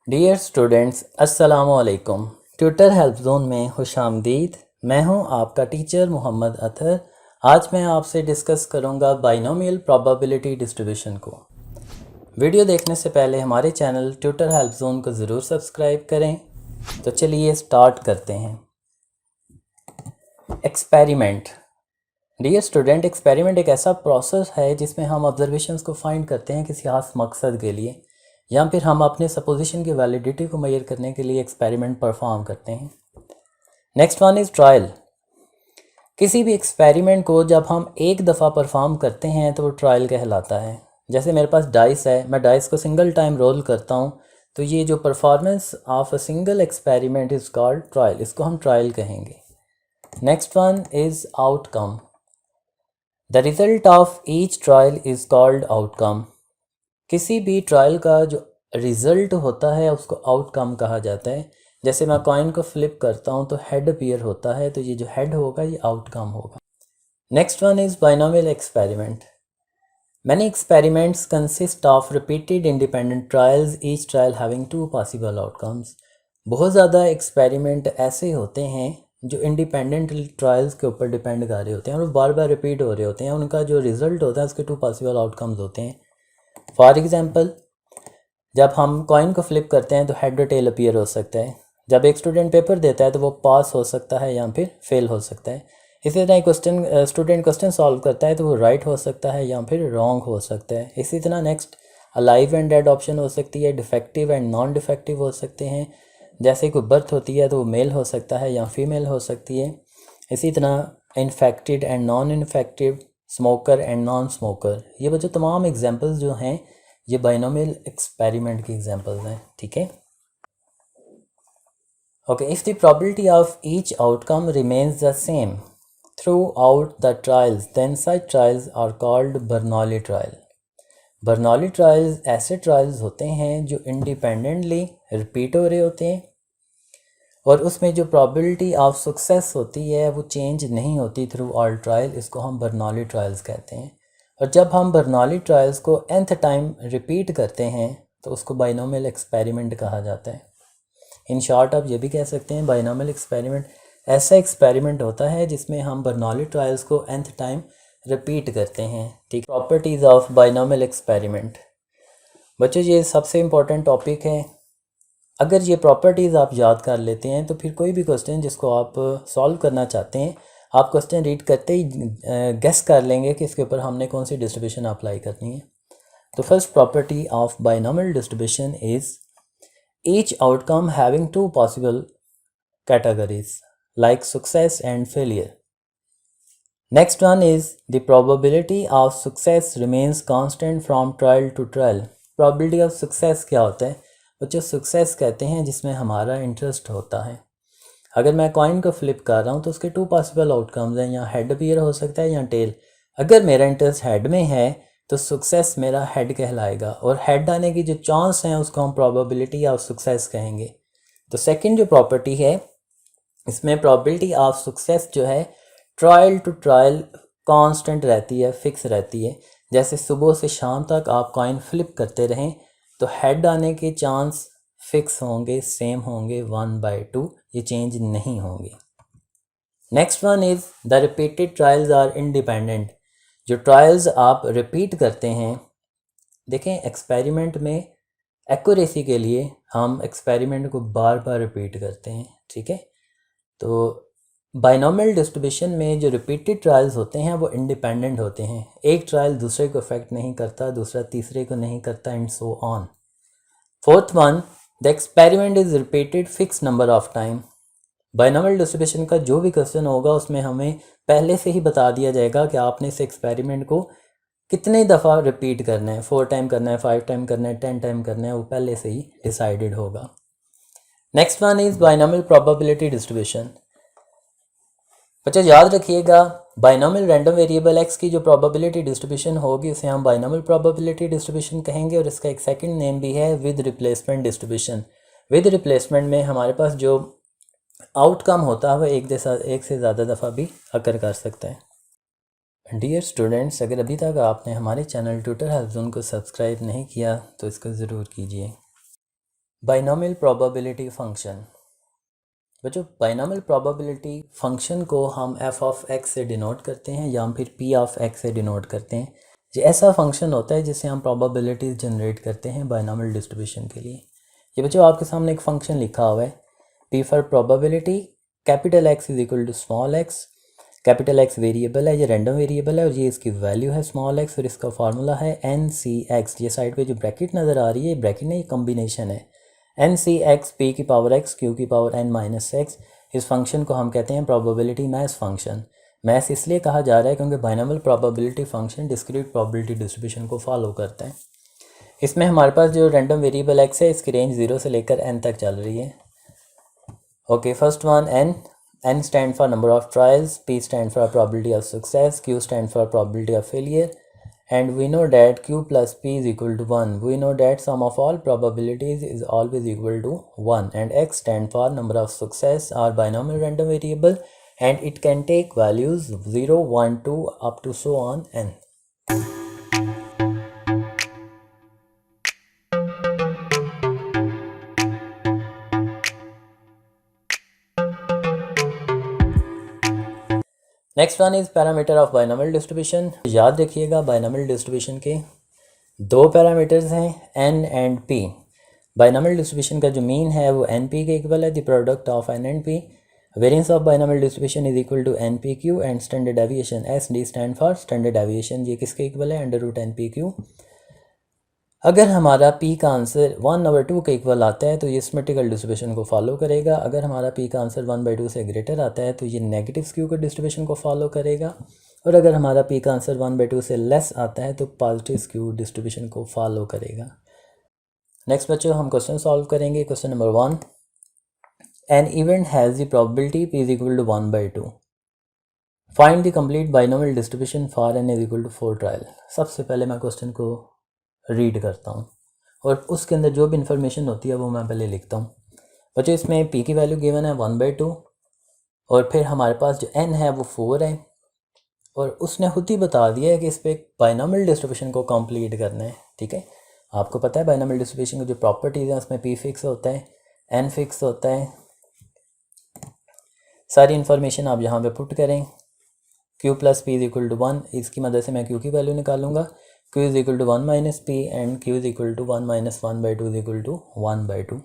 Dear students, अस्सलाम वालेकुम। Tutor help zone में खुशामदीद। मैं हूं आपका टीचर मोहम्मद अतहर। आज मैं आपसे डिस्कस करूंगा बाइनोमियल प्रोबेबिलिटी डिस्ट्रीब्यूशन को। वीडियो देखने से पहले हमारे चैनल ट्यूटर हेल्प जोन को ज़रूर सब्सक्राइब करें। तो चलिए स्टार्ट करते हैं। एक्सपेरिमेंट। डियर स्टूडेंट, एक्सपेरिमेंट एक ऐसा प्रोसेस है जिसमें हम ऑब्जर्वेशंस को फाइंड करते हैं किसी खास मकसद के लिए, या फिर हम अपने सपोजिशन की वैलिडिटी को मेजर करने के लिए एक्सपेरिमेंट परफॉर्म करते हैं। Next one is trial. किसी भी एक्सपेरिमेंट को जब हम एक दफ़ा परफॉर्म करते हैं तो वो ट्रायल कहलाता है। जैसे मेरे पास डाइस है, मैं डाइस को सिंगल टाइम रोल करता हूँ, तो ये जो performance of a single experiment is called trial, इसको हम ट्रायल कहेंगे। Next one is outcome. The result of each trial is called outcome. किसी भी ट्रायल का जो रिज़ल्ट होता है उसको आउटकम कहा जाता है। जैसे मैं कॉइन को फ्लिप करता हूँ तो हेड अपीयर होता है, तो ये जो हेड होगा ये आउटकम होगा। Next one is binomial experiment. Many experiments consist of repeated independent trials, each trial having two possible outcomes. बहुत ज़्यादा एक्सपेरिमेंट ऐसे होते हैं जो इंडिपेंडेंट ट्रायल्स के ऊपर डिपेंड कर रहे होते हैं और वो बार बार रिपीट हो रहे होते हैं। उनका जो रिज़ल्ट होता है उसके टू पॉसिबल आउटकम्स होते हैं। फॉर एग्ज़ाम्पल, जब हम कॉइन को फ्लिप करते हैं तो हेड और टेल अपीयर हो सकता है। जब एक स्टूडेंट पेपर देता है तो वो पास हो सकता है या फिर फेल हो सकता है। इसी तरह स्टूडेंट क्वेश्चन सॉल्व करता है तो वो राइट हो सकता है या फिर रॉन्ग हो सकता है। इसी तरह next alive and dead option हो सकती है, डिफेक्टिव एंड नॉन डिफेक्टिव हो सकते हैं। जैसे कोई बर्थ होती है तो वो मेल हो सकता है या फीमेल हो सकती है। इसी तरह infected and non infective, smoker and non smoker, ये वो जो तमाम एग्जांपल्स जो हैं ये बाइनोमियल एक्सपेरिमेंट की एग्जांपल्स हैं। ठीक है, okay. If the probability of each outcome remains the same throughout the trials then such trials are called Bernoulli trial. Bernoulli trials ऐसे ट्रायल्स होते हैं जो इंडिपेंडेंटली रिपीट हो रहे होते हैं और उसमें जो प्रोबेबिलिटी ऑफ सक्सेस होती है वो चेंज नहीं होती थ्रू ऑल ट्रायल। इसको हम बर्नौली ट्रायल्स कहते हैं। और जब हम बर्नौली ट्रायल्स को nth टाइम रिपीट करते हैं तो उसको बाइनोमियल एक्सपेरिमेंट कहा जाता है। इन शॉर्ट आप ये भी कह सकते हैं बाइनोमियल एक्सपेरिमेंट ऐसा एक्सपेरिमेंट होता है जिसमें हम बर्नौली ट्रायल्स को nth टाइम रिपीट करते हैं। ठीक, प्रॉपर्टीज़ ऑफ बाइनोमियल एक्सपेरिमेंट। बच्चों, ये सबसे इम्पोर्टेंट टॉपिक है। अगर ये प्रॉपर्टीज़ आप याद कर लेते हैं तो फिर कोई भी क्वेश्चन जिसको आप सॉल्व करना चाहते हैं, आप क्वेश्चन रीड करते ही गेस कर लेंगे कि इसके ऊपर हमने कौन सी डिस्ट्रीब्यूशन अप्लाई करनी है। तो first property of binomial distribution is each outcome having two possible categories like success and failure. Next one is the probability of success remains constant from trial to trial. Probability of success क्या होता है? बच्चों, success कहते हैं जिसमें हमारा interest होता है। अगर मैं कॉइन को फ्लिप कर रहा हूँ तो उसके टू पॉसिबल आउटकम्स हैं, या हेड अपीयर हो सकता है या टेल। अगर मेरा इंटरेस्ट हेड में है तो सक्सेस मेरा हेड कहलाएगा, और हेड आने की जो चांस हैं उसको हम प्रोबेबिलिटी ऑफ सक्सेस कहेंगे। तो सेकंड जो प्रॉपर्टी है इसमें प्रोबेबिलिटी ऑफ सक्सेस जो है ट्रायल टू ट्रायल कांस्टेंट रहती है, फिक्स रहती है। जैसे सुबह से शाम तक आप कॉइन फ्लिप करते रहें तो हेड आने के चांस फिक्स होंगे, सेम होंगे, 1/2, ये चेंज नहीं होंगे। Next one is the repeated trials are independent. जो ट्रायल्स आप रिपीट करते हैं, देखें एक्सपेरिमेंट में एक्यूरेसी के लिए हम एक्सपेरिमेंट को बार बार रिपीट करते हैं। ठीक है, तो बाइनोमियल डिस्ट्रीब्यूशन में जो रिपीटेड ट्रायल्स होते हैं वो इंडिपेंडेंट होते हैं। एक ट्रायल दूसरे को अफेक्ट नहीं करता, दूसरा तीसरे को नहीं करता, and so on. Fourth one, the experiment is repeated fix number of time. Binomial distribution का जो भी क्वेश्चन होगा उसमें हमें पहले से ही बता दिया जाएगा कि आपने इस एक्सपेरिमेंट को कितने दफ़ा रिपीट करना है, 4 टाइम करना है, 5 टाइम करना है, 10 टाइम करना है, वो पहले से ही डिसाइडेड होगा। Next one is binomial probability distribution. बच्चा याद रखिएगा, बाइनोमियल रैंडम वेरिएबल एक्स की जो प्रोबेबिलिटी डिस्ट्रीब्यूशन होगी उसे हम बाइनोमियल प्रोबेबिलिटी डिस्ट्रीब्यूशन कहेंगे, और इसका एक सेकंड नेम भी है with replacement distribution. With replacement में हमारे पास जो आउटकम होता है वो एक से ज़्यादा दफ़ा भी अकर कर सकता है। डियर स्टूडेंट्स, अगर अभी तक आपने हमारे चैनल ट्यूटर हेल्प जोन को सब्सक्राइब नहीं किया तो इसको ज़रूर कीजिए। Binomial probability function. बच्चों बाइनोमियल प्रोबेबिलिटी फंक्शन को हम एफ ऑफ एक्स से डिनोट करते हैं या फिर पी ऑफ एक्स से डिनोट करते हैं। ये ऐसा फंक्शन होता है जिससे हम प्रोबेबिलिटीज़ जनरेट करते हैं बाइनोमियल डिस्ट्रीब्यूशन के लिए। ये बच्चों आपके सामने एक फंक्शन लिखा हुआ है, P for probability capital X is equal to small X. Capital X variable है, ये रैंडम वेरिएबल है और ये इसकी वैल्यू है स्मॉल एक्स और इसका फार्मूला है एन सी एक्स। ये साइड पे जो ब्रैकेट नज़र आ रही है, ब्रैकेट नहीं, ये कम्बिनेशन है, एन सी एक्स पी की पावर एक्स क्यू की पावर एन माइनस एक्स। इस फंक्शन को हम कहते हैं प्रोबेबिलिटी मैथ फंक्शन। मैथ इसलिए कहा जा रहा है क्योंकि binomial probability function discrete probability distribution को फॉलो करता है। इसमें हमारे पास जो रैंडम वेरिएबल एक्स है, इसकी रेंज 0 से लेकर एन तक चल रही है। Okay, first one N stand for number of trials, P stand for probability of success, Q stand for probability of failure, and we know that q plus p is equal to 1. We know that sum of all probabilities is always equal to 1, and x stand for number of success or binomial random variable, and it can take values 0, 1, 2 up to so on n. Next one is parameter of binomial distribution. याद रखिएगा binomial distribution के दो parameters हैं, n and p। Binomial distribution का जो mean है वो np के इक्वल है, the product of n and p। Variance of binomial distribution is equal to npq and standard deviation SD stand for standard deviation. ये किसके equal है? Under root npq। अगर हमारा p का आंसर 1/2 के इक्वल आता है तो ये सिमेट्रिकल डिस्ट्रीब्यूशन को फॉलो करेगा। अगर हमारा p का आंसर 1/2 से ग्रेटर आता है तो ये नेगेटिव स्क्यू के डिस्ट्रीब्यूशन को फॉलो करेगा, और अगर हमारा p का आंसर 1/2 से लेस आता है तो पॉजिटिव स्क्यू डिस्ट्रीब्यूशन को फॉलो करेगा। नेक्स्ट बच्चों हम क्वेश्चन सॉल्व करेंगे। Question number 1, an event has the probability p is equal to 1/2। Find the complete binomial distribution for n is equal to 4 trial. सबसे पहले मैं क्वेश्चन को रीड करता हूँ और उसके अंदर जो भी इंफॉर्मेशन होती है वो मैं पहले लिखता हूँ। बच्चों इसमें p की वैल्यू गिवन है 1/2 और फिर हमारे पास जो n है वो 4 है, और उसने खुद ही बता दिया है कि इस पर बाइनोमियल डिस्ट्रीब्यूशन को कंप्लीट करना है। ठीक है, आपको पता है बाइनोमियल डिस्ट्रीब्यूशन की जो प्रॉपर्टीज़ हैं उसमें p फिक्स होता है, n फिक्स होता है। सारी इन्फॉर्मेशन आप यहाँ पे पुट करें, q plus P is equal to 1, इसकी मदद से मैं q की वैल्यू निकालूंगा। q is equal to 1 minus P and q is equal to 1 minus 1/2 is equal to 1/2।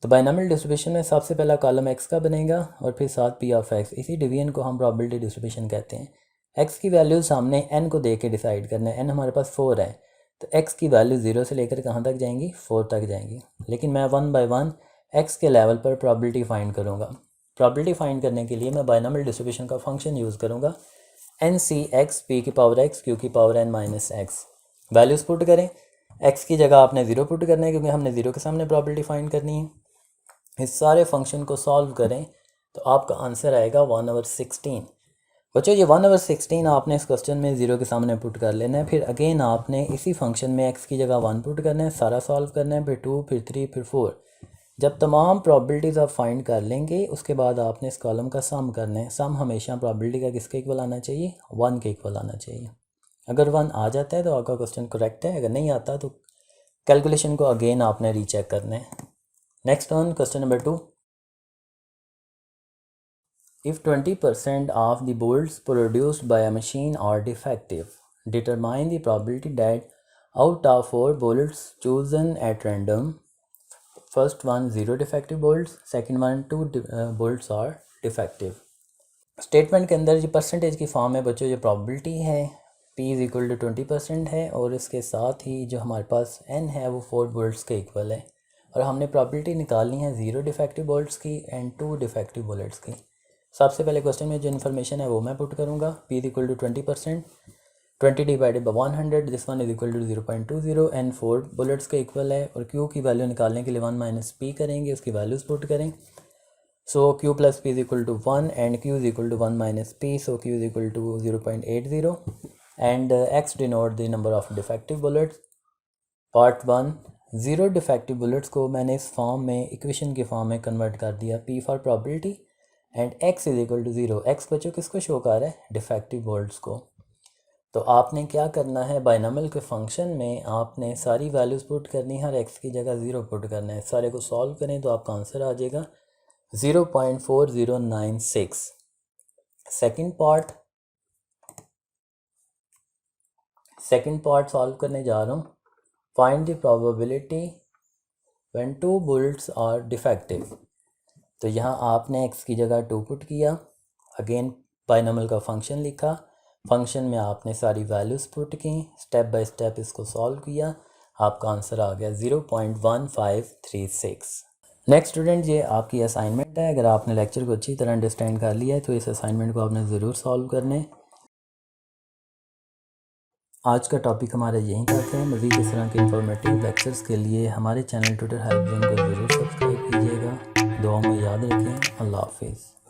तो बाइनोमियल डिस्ट्रीब्यूशन में सबसे पहला कॉलम x का बनेगा और फिर साथ p ऑफ x। इसी डिवीजन को हम प्रोबेबिलिटी डिस्ट्रीब्यूशन कहते हैं। x की वैल्यू सामने n को दे के डिसाइड करना है। n हमारे पास 4 है तो x की वैल्यू 0 से लेकर कहाँ तक जाएंगी? 4 तक जाएंगी। लेकिन मैं 1 बाय 1 x के लेवल पर प्रोबेबिलिटी फाइंड करूँगा। प्रोबेबिलिटी फाइंड करने के लिए मैं बाइनोमियल डिस्ट्रीब्यूशन का फंक्शन यूज़ करूँगा, एन सी एक्स पी की पावर एक्स क्यू की power N minus X. Values put करें, x की जगह आपने 0 पुट करना है क्योंकि हमने 0 के सामने प्रोबेबिलिटी फाइंड करनी है। इस सारे फंक्शन को सॉल्व करें तो आपका आंसर आएगा 1/16। बच्चों ये 1/16 आपने इस क्वेश्चन में 0 के सामने पुट कर लेना है। फिर अगेन आपने इसी फंक्शन में x की जगह 1 पुट करना है, सारा सॉल्व करना है, फिर 2 फिर 3 फिर 4। जब तमाम प्रॉबिलिटीज़ आप फाइंड कर लेंगे उसके बाद आपने इस कॉलम का सम करना है। सम हमेशा प्रॉबिलिटी का किसके इक्वल आना चाहिए? 1 के इक्वल आना चाहिए। अगर 1 आ जाता है तो आपका क्वेश्चन करेक्ट है, अगर नहीं आता तो कैलकुलेशन को अगेन आपने रीचेक करना है। Next one, question number 2, if 20% of the bolts produced by a machine are defective, determine the probability that out of 4 bolts chosen at random, first one 0 defective bolts, second one 2 bolts are defective। Statement के अंदर जो percentage की form है बच्चों, ये probability है p is equal to 20% है और इसके साथ ही जो हमारे पास n है वो 4 बोल्ट्स के इक्वल है, और हमने प्रॉबिलिटी निकालनी है 0 डिफेक्टिव बोल्ट्स की एंड 2 डिफेक्टिव बुलेट्स की। सबसे पहले क्वेश्चन में जो इन्फॉर्मेशन है वो मैं पुट करूँगा, p is equal to 20%, 20 divided by 100, this one is equal to 0.20 and 4 bullets के इक्वल है। और q की वैल्यू निकालने के लिए 1 माइनस p करेंगे, उसकी वैल्यूज़ पुट करें। So q plus p is equal to 1 and q is equal to 1 minus p, so q is equal to 0.80 and x denote the number of defective bullets। Part 1, 0 defective bullets को मैंने इस form में equation के form में convert कर दिया, p for probability and x is equal to 0। x बच्चों किसको शो कर रहा है? डिफेक्टिव बुलेट्स को। तो आपने क्या करना है, बाइनोमियल के फंक्शन में आपने सारी वैल्यूज़ पुट करनी है और एक्स की जगह 0 पुट करना है। सारे को सॉल्व करें तो आपका आंसर आ जाएगा 0.4096। सेकंड पार्ट सॉल्व करने जा रहा हूँ। Find the probability when 2 bullets are defective. तो यहाँ आपने x की जगह 2 पुट किया, अगेन बाइनोमियल का फंक्शन लिखा, फंक्शन में आपने सारी वैल्यूज़ पुट की, स्टेप बाय स्टेप इसको सॉल्व किया, आपका आंसर आ गया 0.1536। नेक्स्ट स्टूडेंट, ये आपकी असाइनमेंट है। अगर आपने लेक्चर को अच्छी तरह अंडरस्टैंड कर लिया है तो इस असाइनमेंट को आपने ज़रूर सॉल्व करने। आज का टॉपिक हमारा यहीं तक है। मज़ीद इस तरह के इंफॉर्मेटिव लेक्चर्स के लिए हमारे चैनल ट्विटर हेल्प जोन को ज़रूर सब्सक्राइब कीजिएगा। दुआओं में याद रखें। अल्लाह हाफिज़।